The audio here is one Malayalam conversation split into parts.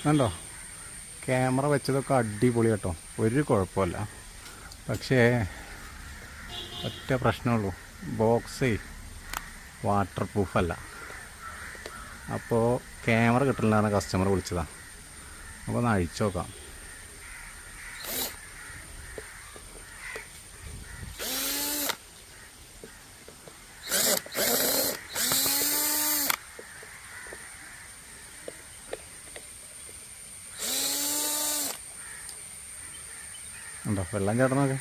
കണ്ടോ, ക്യാമറ വെച്ചതൊക്കെ അടിപൊളി കേട്ടോ, ഒരു കുഴപ്പമില്ല. പക്ഷേ ഒറ്റ പ്രശ്നമുള്ളൂ, ബോക്സേ വാട്ടർ പ്രൂഫല്ല. അപ്പോൾ ക്യാമറ കിട്ടില്ലാന്ന് കസ്റ്റമർ വിളിച്ചതാണ്. അപ്പോൾ ഒന്ന് അഴിച്ചു നോക്കാം. ഉണ്ടോ വെള്ളം ചേട്ടനൊക്കെ?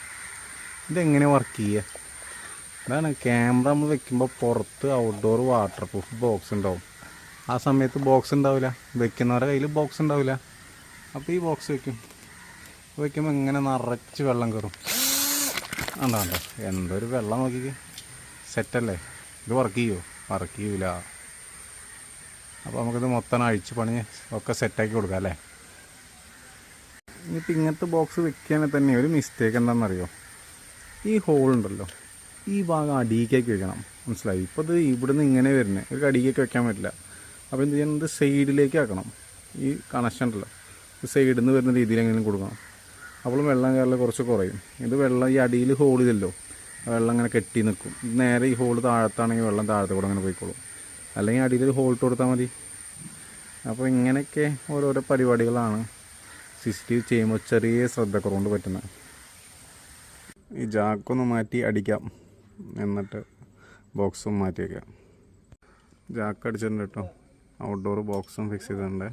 ഇതെങ്ങനെ വർക്ക് ചെയ്യുക? അതാണ്, ക്യാമറ നമ്മൾ വെക്കുമ്പോൾ പുറത്ത് ഔട്ട്ഡോർ വാട്ടർ പ്രൂഫ് ബോക്സ് ഉണ്ടാവും. ആ സമയത്ത് ബോക്സ് ഉണ്ടാവില്ല, വെക്കുന്നവരുടെ കയ്യിൽ ബോക്സ് ഉണ്ടാവില്ല. അപ്പോൾ ഈ ബോക്സ് വെക്കുമ്പോൾ ഇങ്ങനെ നിറച്ച് വെള്ളം കയറും. ഉണ്ടോ എന്തൊരു വെള്ളം നോക്കിക്ക്, സെറ്റല്ലേ? ഇത് വർക്ക് ചെയ്യുമോ? വർക്ക് ചെയ്യൂല. അപ്പോൾ നമുക്കിത് മൊത്തം അഴിച്ച് പണി ഒക്കെ സെറ്റാക്കി കൊടുക്കാം അല്ലേ? ഇനിയിപ്പോൾ ഇങ്ങനത്തെ ബോക്സ് വെക്കുകയാണെങ്കിൽ തന്നെ ഒരു മിസ്റ്റേക്ക് എന്താണെന്നറിയോ? ഈ ഹോളുണ്ടല്ലോ, ഈ ഭാഗം അടിയിലേക്ക് വെക്കണം. മനസ്സിലായി? ഇപ്പോൾ ഇത് ഇവിടുന്ന് ഇങ്ങനെ വരുന്നത് ഒരു അടിയിലേക്ക് വെക്കാൻ പറ്റില്ല. അപ്പോൾ എന്ത് ചെയ്യണം, ഇത് സൈഡിലേക്ക് ആക്കണം. ഈ കണക്ഷൻ ഉണ്ടല്ലോ, ഇത് സൈഡിൽ നിന്ന് വരുന്ന രീതിയിൽ എങ്ങനെയും കൊടുക്കണം. അപ്പോൾ വെള്ളം കയറൽ കുറച്ച് കുറയും. ഇത് വെള്ളം ഈ അടിയിൽ ഹോളില്ലല്ലോ, വെള്ളം ഇങ്ങനെ കെട്ടി നിൽക്കും. നേരെ ഈ ഹോൾ താഴത്താണെങ്കിൽ വെള്ളം താഴത്തെ കൂടെ അങ്ങനെ പോയിക്കോളും. അല്ലെങ്കിൽ അടിയിൽ ഒരു ഹോൾ ഇട്ട് കൊടുത്താൽ മതി. അപ്പോൾ ഇങ്ങനെയൊക്കെ ഓരോരോ പരിപാടികളാണ് CCTV ചെയ്യുമ്പോൾ ചെറിയ ശ്രദ്ധക്കുറവുകൊണ്ട് പറ്റുന്നത്. ഈ ജാക്കൊന്ന് മാറ്റി അടിക്കാം, എന്നിട്ട് ബോക്സും മാറ്റി വയ്ക്കാം. ജാക്ക് അടിച്ചിട്ടുണ്ട് കേട്ടോ, ഔട്ട്ഡോർ ബോക്സും ഫിക്സ് ചെയ്തിട്ടുണ്ട്.